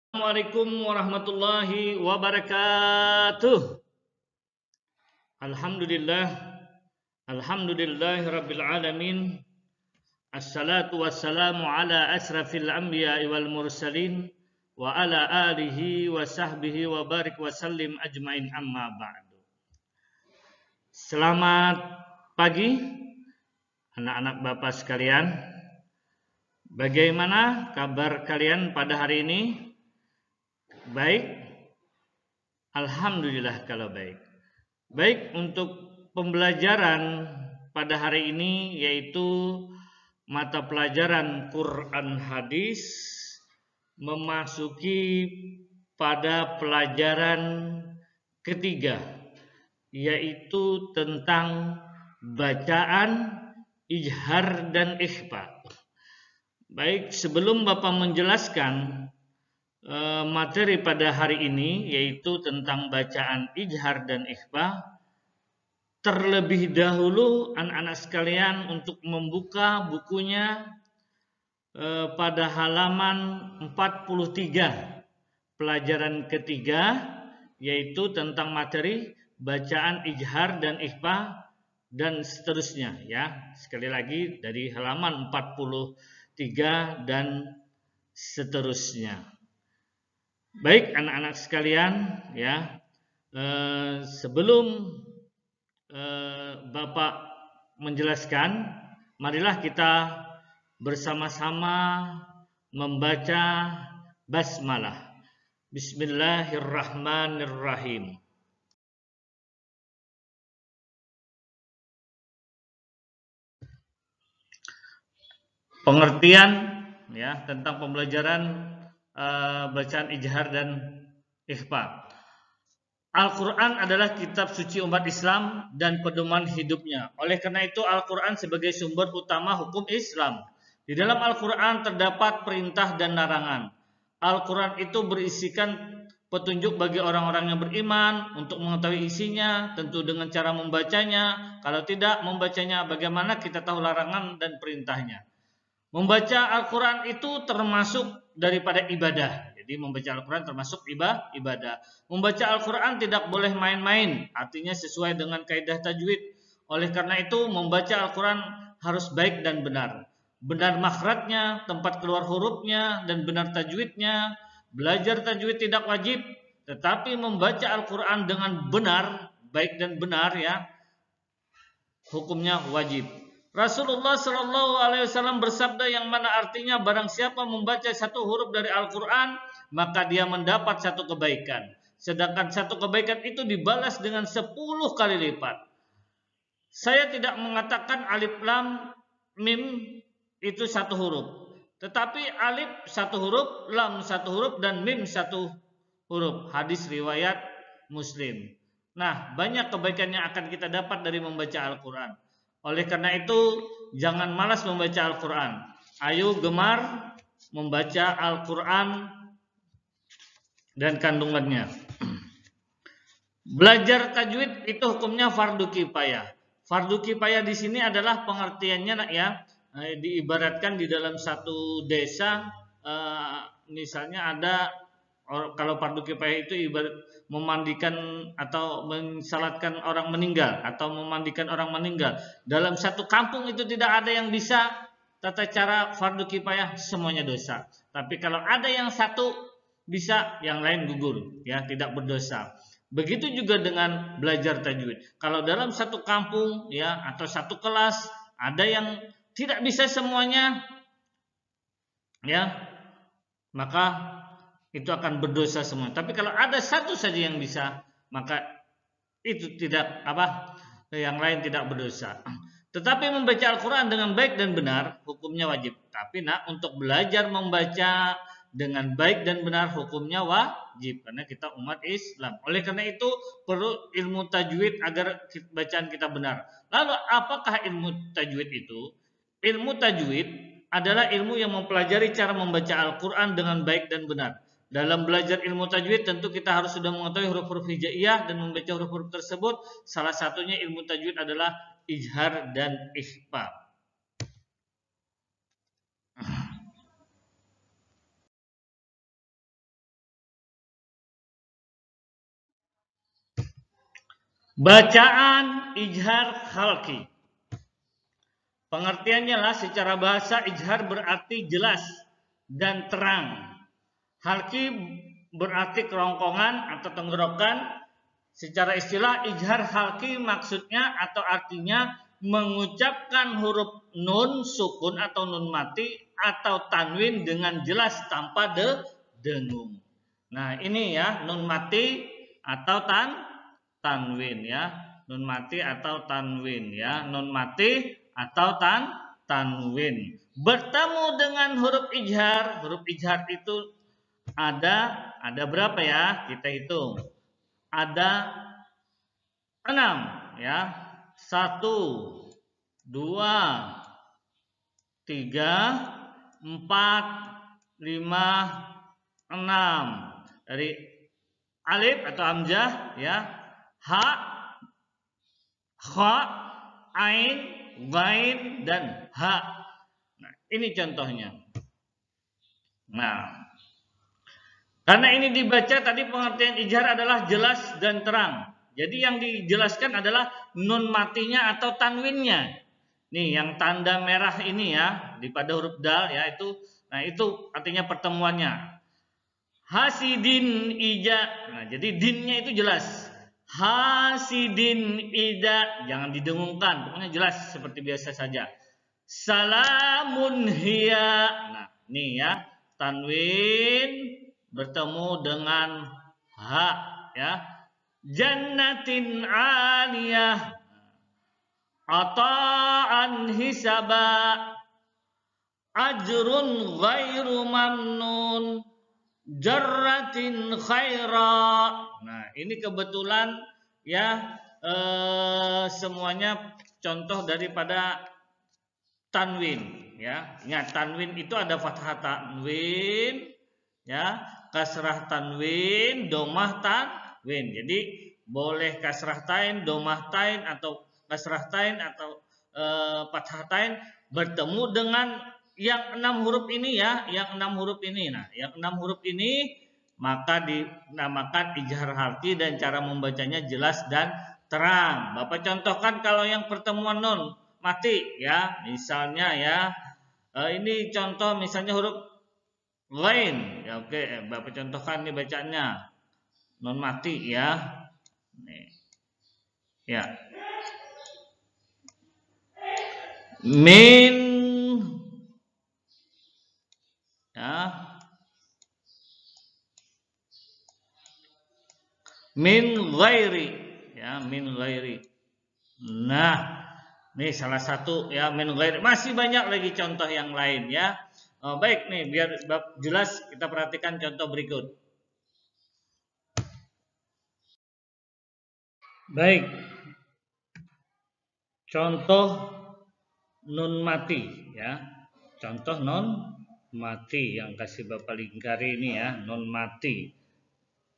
Assalamualaikum warahmatullahi wabarakatuh. Alhamdulillah, alhamdulillahirabbil alamin. Assalatu wassalamu ala asrafil anbiya'i wal mursalin wa ala alihi wa sahbihi wa barik wa sallim ajmain amma ba'du. Selamat pagi anak-anak Bapak sekalian. Bagaimana kabar kalian pada hari ini? Baik? Alhamdulillah kalau baik. Baik, untuk pembelajaran pada hari ini yaitu mata pelajaran Quran Hadis memasuki pada pelajaran ketiga, yaitu tentang bacaan, ijhar dan ikhfa. Baik, sebelum Bapak menjelaskan materi pada hari ini yaitu tentang bacaan ijhar dan ikhfa, terlebih dahulu anak-anak sekalian untuk membuka bukunya pada halaman 43 pelajaran ketiga yaitu tentang materi bacaan ijhar dan ikhfa dan seterusnya ya. Sekali lagi dari halaman 43 dan seterusnya. Baik anak-anak sekalian ya, sebelum Bapak menjelaskan, marilah kita bersama-sama membaca basmalah. Bismillahirrahmanirrahim. Pengertian ya tentang pembelajaran bacaan ijhar dan ikhfa. Al-Quran adalah kitab suci umat Islam dan pedoman hidupnya. Oleh karena itu Al-Quran sebagai sumber utama hukum Islam. Di dalam Al-Quran terdapat perintah dan larangan. Al-Quran itu berisikan petunjuk bagi orang-orang yang beriman untuk mengetahui isinya, tentu dengan cara membacanya. Kalau tidak membacanya, bagaimana kita tahu larangan dan perintahnya? Membaca Al-Quran itu termasuk daripada ibadah. Jadi membaca Al-Quran termasuk ibadah. Membaca Al-Quran tidak boleh main-main, artinya sesuai dengan kaidah tajwid. Oleh karena itu membaca Al-Quran harus baik dan benar. Benar makhrajnya, tempat keluar hurufnya, dan benar tajwidnya. Belajar tajwid tidak wajib, tetapi membaca Al-Quran dengan benar, baik dan benar ya, hukumnya wajib. Rasulullah Shallallahu Alaihi Wasallam bersabda yang mana artinya barang siapa membaca satu huruf dari Al-Quran maka dia mendapat satu kebaikan. Sedangkan satu kebaikan itu dibalas dengan 10 kali lipat. Saya tidak mengatakan alif lam mim itu satu huruf, tetapi alif satu huruf, lam satu huruf dan mim satu huruf. Hadis riwayat Muslim. Nah, banyak kebaikan yang akan kita dapat dari membaca Al-Quran. Oleh karena itu, jangan malas membaca Al-Quran. Ayo gemar membaca Al-Quran dan kandungannya. Belajar tajwid itu hukumnya fardu kifayah. Fardu kifayah di sini adalah pengertiannya nak ya, diibaratkan di dalam satu desa, misalnya ada kalau fardu kifayah itu ibarat memandikan atau mensalatkan orang meninggal atau memandikan orang meninggal. Dalam satu kampung itu tidak ada yang bisa tata cara fardu kifayah, semuanya dosa. Tapi kalau ada yang satu bisa, yang lain gugur ya, tidak berdosa. Begitu juga dengan belajar tajwid. Kalau dalam satu kampung ya atau satu kelas ada yang tidak bisa semuanya ya, maka itu akan berdosa semua. Tapi kalau ada satu saja yang bisa, maka itu tidak yang lain tidak berdosa. Tetapi membaca Al-Quran dengan baik dan benar hukumnya wajib. Tapi untuk belajar membaca dengan baik dan benar hukumnya wajib karena kita umat Islam. Oleh karena itu perlu ilmu tajwid agar bacaan kita benar. Lalu apakah ilmu tajwid itu? Ilmu tajwid adalah ilmu yang mempelajari cara membaca Al-Quran dengan baik dan benar. Dalam belajar ilmu tajwid tentu kita harus sudah mengetahui huruf-huruf hijaiyah dan membaca huruf-huruf tersebut. Salah satunya ilmu tajwid adalah ijhar dan ikhfa. Bacaan ijhar khalqi. Pengertiannya lah secara bahasa ijhar berarti jelas dan terang. Khalqi berarti kerongkongan atau tenggorokan. Secara istilah ijhar khalqi maksudnya atau artinya mengucapkan huruf nun sukun atau nun mati atau tanwin dengan jelas tanpa dengung. Nah, ini ya nun mati atau tanwin ya. Nun mati atau tanwin ya. Nun mati atau tanwin. Bertemu dengan huruf ijhar. Huruf ijhar itu ada berapa ya? Kita hitung. Ada 6 ya. 1 2 3 4 5 6. Dari alif atau hamzah ya, ha, kha, ain, ghain dan ha. Nah, ini contohnya. Nah, karena ini dibaca tadi pengertian ijhar adalah jelas dan terang. Jadi yang dijelaskan adalah nun matinya atau tanwinnya. Nih yang tanda merah ini ya, di pada huruf dal ya itu. Nah, itu artinya pertemuannya. Hasidin ija. Nah, jadi dinnya itu jelas. Hasidin ida, jangan didengungkan, pokoknya jelas seperti biasa saja. Salamun hiya. Nah, nih ya, tanwin bertemu dengan ha ya. Jannatin aliyah. Ata'an hisaba. Ajrun ghairu mamnun. Jarratin khaira. Nah, ini kebetulan ya semuanya contoh daripada tanwin ya. Ingat, tanwin itu ada fathah tanwin ya, kasrah tanwin, domah tanwin. Jadi boleh kasrah tain, domah tain atau kasrah tain atau fathah tain bertemu dengan yang 6 huruf ini ya, yang 6 huruf ini. Nah, yang 6 huruf ini maka dinamakan ijhar khalqi dan cara membacanya jelas dan terang. Bapak contohkan kalau yang pertemuan nun mati ya, misalnya ya. Ini contoh misalnya huruf ghain. Ya oke, Bapak contohkan nih bacanya. Nun mati ya. Nih. Ya. Min ya, min ghairi ya, min ghairi. Nah, nih salah satu ya, min ghairi. Masih banyak lagi contoh yang lain ya. Baik nih, biar jelas kita perhatikan contoh berikut. Baik. Contoh nun mati ya. Contoh nun mati yang kasih Bapak lingkari ini ya, nun mati.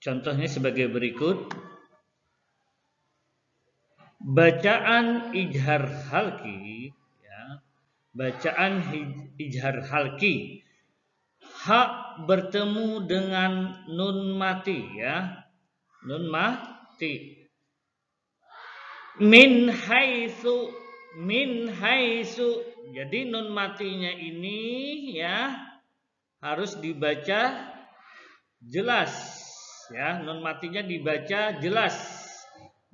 Contohnya sebagai berikut. Bacaan ijhar khalqi ya. Bacaan ijhar khalqi. Ha bertemu dengan nun mati ya. Nun mati. Min haitsu, min haitsu. Jadi nun matinya ini ya harus dibaca jelas ya, nun matinya dibaca jelas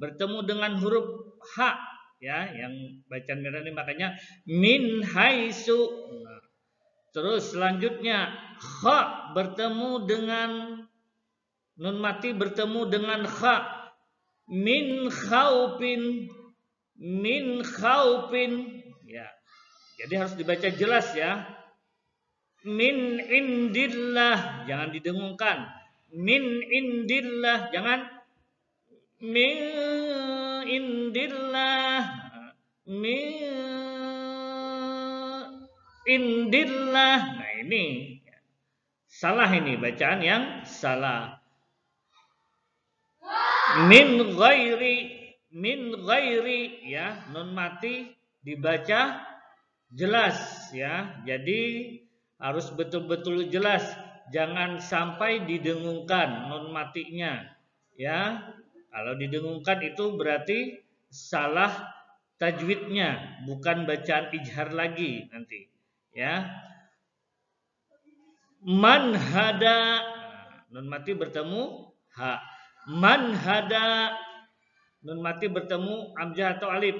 bertemu dengan huruf ha ya, yang bacaan merah ini makanya min haitsu. Nah, terus selanjutnya kha bertemu dengan nun mati bertemu dengan kha. Min khaupin, min khaupin ya. Jadi harus dibaca jelas ya. Min indillah, jangan didengungkan. Min indillah, jangan min indillah. Min indillah. Nah, ini salah, ini bacaan yang salah. Min ghairi ya, nun mati dibaca jelas ya. Jadi harus betul-betul jelas, jangan sampai didengungkan nun matinya ya. Kalau didengungkan itu berarti salah tajwidnya, bukan bacaan ijhar lagi nanti. Ya. Man hada, nun mati bertemu ha. Man hada, nun mati bertemu hamzah atau alif.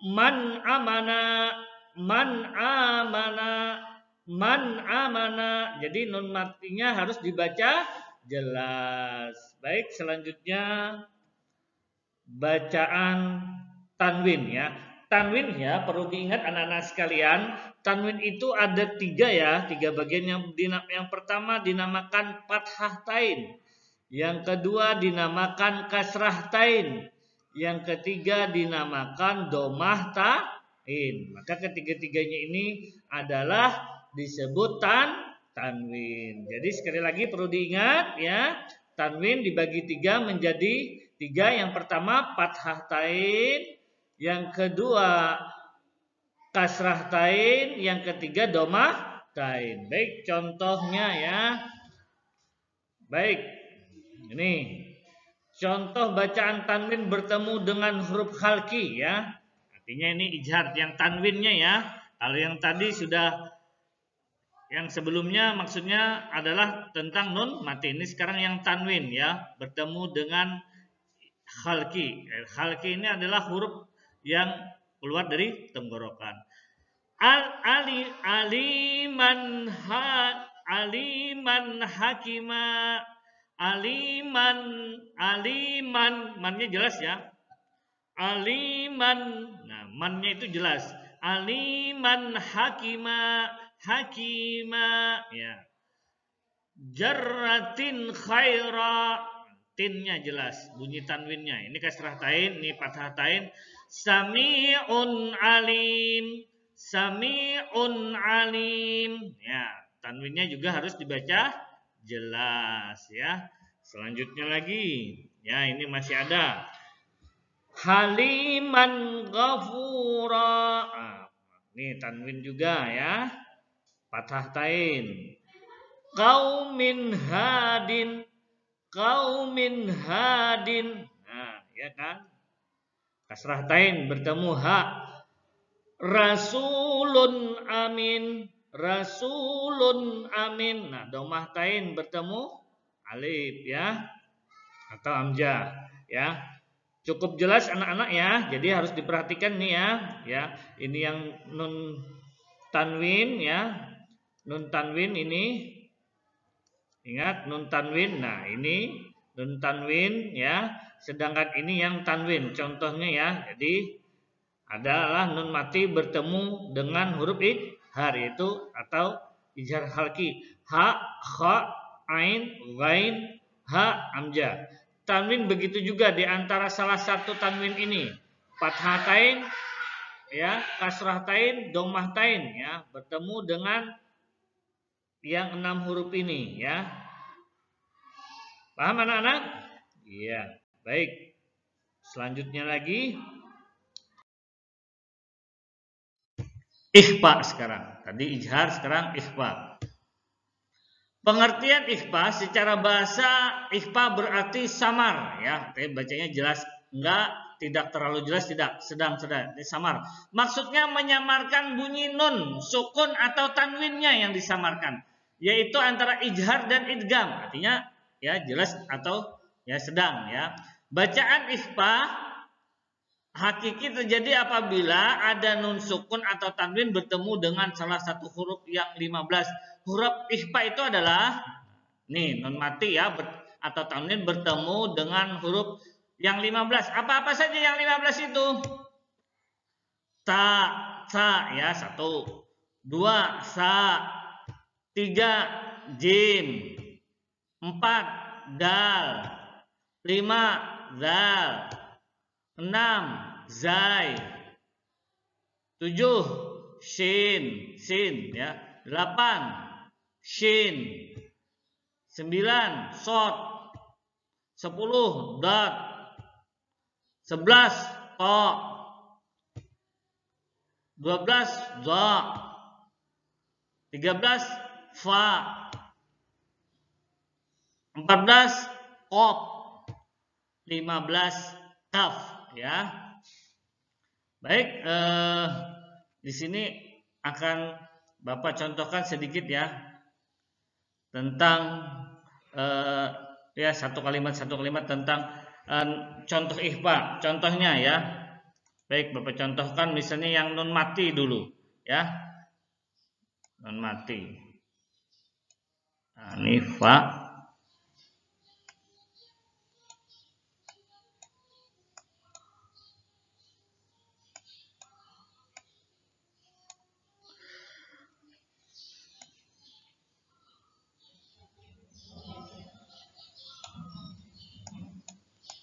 Man amana, man amana, man amana. Jadi nun matinya harus dibaca jelas. Baik, selanjutnya bacaan tanwin ya. Tanwin ya, perlu diingat anak-anak sekalian, tanwin itu ada 3 ya, 3 bagian. Yang pertama dinamakan fathah tain, yang kedua dinamakan kasrah tain, yang ketiga dinamakan domah tain. Maka ketiga-tiganya ini adalah disebut tanwin. Jadi sekali lagi perlu diingat ya, tanwin dibagi 3 menjadi 3. Yang pertama fathah tain, yang kedua kasrah tain, yang ketiga domah tain. Baik, contohnya ya. Baik, ini contoh bacaan tanwin bertemu dengan huruf khalqi ya. Artinya ini ijhar yang tanwinnya ya. Kalau yang tadi sudah, yang sebelumnya maksudnya adalah tentang nun mati. Ini sekarang yang tanwin ya, bertemu dengan khalqi. Khalqi ini adalah huruf yang keluar dari tenggorokan. Aliman hakima, aliman mannya jelas ya. Aliman, nah mannya itu jelas. Aliman hakima ya. Jarratin khaira, tinnya jelas, bunyi tanwinnya. Ini kasrah tain, ini fathah tain. Sami'un alim, sami'un alim. Ya, tanwinnya juga harus dibaca jelas ya. Selanjutnya lagi, ya ini masih ada. Haliman ghafura. Ini tanwin juga ya. Fathah tain. Qaumin hadin, qaumin hadin. Nah, ya kan? Kasrah tain bertemu ha. Rasulun amin, rasulun amin. Nah, domah tain bertemu alif ya, atau hamzah ya. Cukup jelas anak-anak ya. Jadi harus diperhatikan nih ya. Ya, ini yang nun tanwin ya. Nun tanwin ini, ingat nun tanwin. Nah, ini nun tanwin ya. Sedangkan ini yang tanwin. Contohnya ya. Jadi adalah nun mati bertemu dengan huruf ijhar, yaitu atau ijhar khalqi. Ha, kha, ain, ghain, ha, hamzah. Tanwin begitu juga di antara salah satu tanwin ini. Fathah tain ya, kasrah tain, dhammah tain ya, bertemu dengan yang 6 huruf ini ya. Paham anak-anak? Iya, baik. Selanjutnya lagi ikhfa sekarang. Tadi ijhar, sekarang ikhfa. Pengertian ikhfa secara bahasa, ikhfa berarti samar ya. Tapi bacanya jelas enggak, tidak terlalu jelas, tidak, sedang-sedang, ini samar. Maksudnya menyamarkan bunyi nun, sukun atau tanwinnya yang disamarkan, yaitu antara ijhar dan idgham. Artinya ya jelas atau ya sedang ya. Bacaan ikhfa hakiki terjadi apabila ada nun sukun atau tanwin bertemu dengan salah satu huruf yang 15. Huruf ikhfa itu adalah nih nun mati ya, atau tanwin bertemu dengan huruf yang 15. Apa-apa saja yang 15 itu? Ta, sa ya, 1. 2, sa. 3, jim. 4, dal. 5, zal. 6, zai. 7, sin ya. 8, shin. 9, sod. 10, dot. 11, to. 12, dha. 13, fa. 14, qaf. 15 kaf ya. Baik, di sini akan Bapak contohkan sedikit ya tentang ya satu kalimat tentang contoh ikhfa. Contohnya ya. Baik, Bapak contohkan misalnya yang nun mati dulu ya. Nun mati. Nah, ini fa.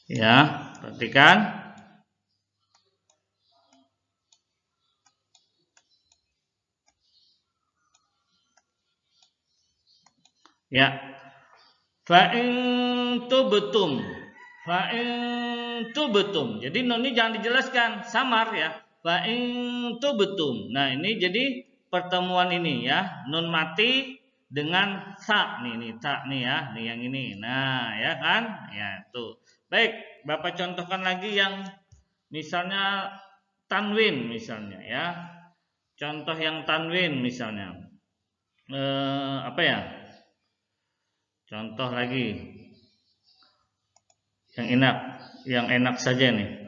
Ya, perhatikan. Ya. Fa'in tubtum. Fa'in tubtum. Jadi nun ini jangan dijelaskan, samar ya. Fa'in tubtum. Nah, ini jadi pertemuan ini ya. Nun mati dengan sa nih ta nih ya. Nih yang ini. Nah, ya kan? Ya, tuh. Baik, Bapak contohkan lagi yang misalnya tanwin misalnya ya. Contoh yang tanwin misalnya. Apa ya? Contoh lagi yang enak saja nih.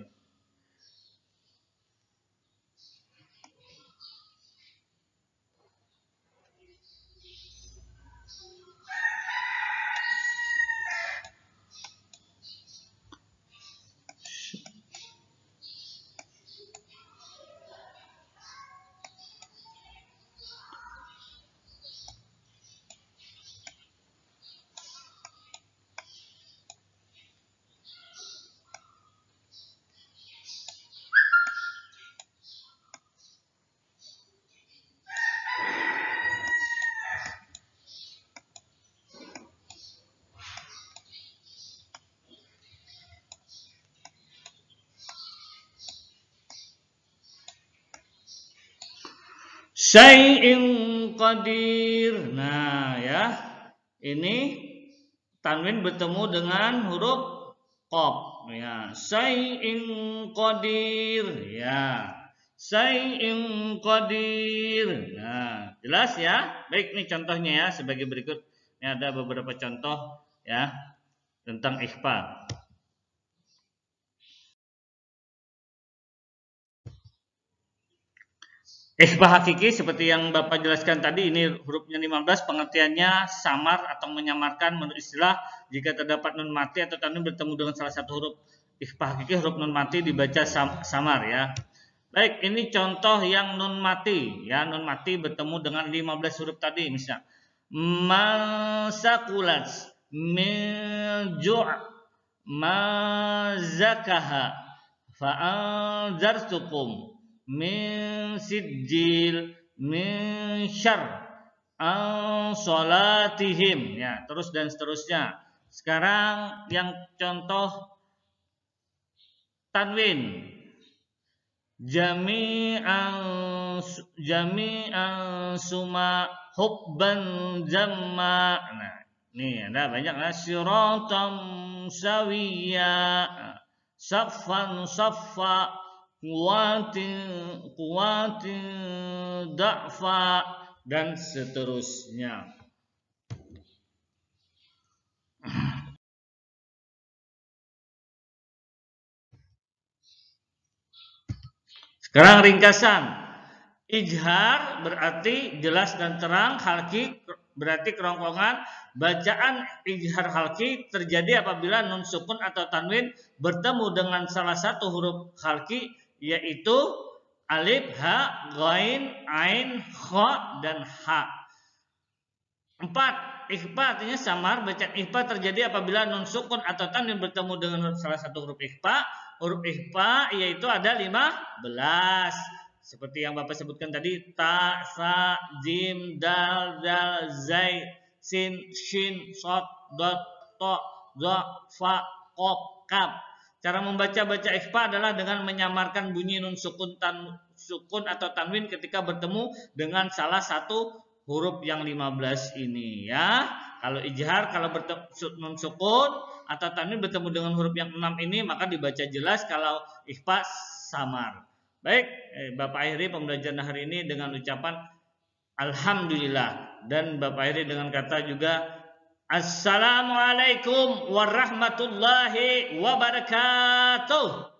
Syai'in qadir. Nah, ya. Ini tanwin bertemu dengan huruf qaf. Ya, syai'in qadir. Ya. Syai'in qadir. Nah, jelas ya? Baik, ini contohnya ya sebagai berikut. Ini ada beberapa contoh ya tentang ikhfa. Ikhfa hakiki seperti yang Bapak jelaskan tadi, ini hurufnya 15, pengertiannya samar atau menyamarkan menurut istilah jika terdapat nun mati atau tanwin bertemu dengan salah satu huruf. Ikhfa hakiki huruf nun mati dibaca samar ya. Baik, ini contoh yang nun mati ya, nun mati bertemu dengan 15 huruf tadi misalnya. Masakulat min ju' mazakaha fa'anzartukum min sijil min syar an salatihim ya, terus dan seterusnya. Sekarang yang contoh tanwin jami'an suma hubban jamma. Nah, ini ada banyak lah. Siratam sawiya, saffan saffa, kuwatin da'fa, dan seterusnya. Sekarang ringkasan. Ijhar berarti jelas dan terang, halki berarti kerongkongan. Bacaan ijhar halki terjadi apabila nun sukun atau tanwin bertemu dengan salah satu huruf halki, yaitu alif, ha, ghain, ain, kha, dan ha. 4. Ikhfa artinya samar. Bacaan ikhfa terjadi apabila nun sukun atau tanwin bertemu dengan salah satu huruf ikhfa. Huruf ikhfa yaitu ada 15. Seperti yang Bapak sebutkan tadi, ta, sa, jim, dal, zai, sin, shin, shad, dot, to, za, fa, qaf, kaf. Cara membaca ikhfa adalah dengan menyamarkan bunyi nun sukun atau tanwin ketika bertemu dengan salah satu huruf yang 15 ini ya. Kalau ijhar, kalau bertemu nun sukun atau tanwin bertemu dengan huruf yang 6 ini maka dibaca jelas, kalau ikhfa samar. Baik, Bapak akhiri pembelajaran hari ini dengan ucapan alhamdulillah, dan Bapak akhiri dengan kata juga assalamualaikum warahmatullahi wabarakatuh.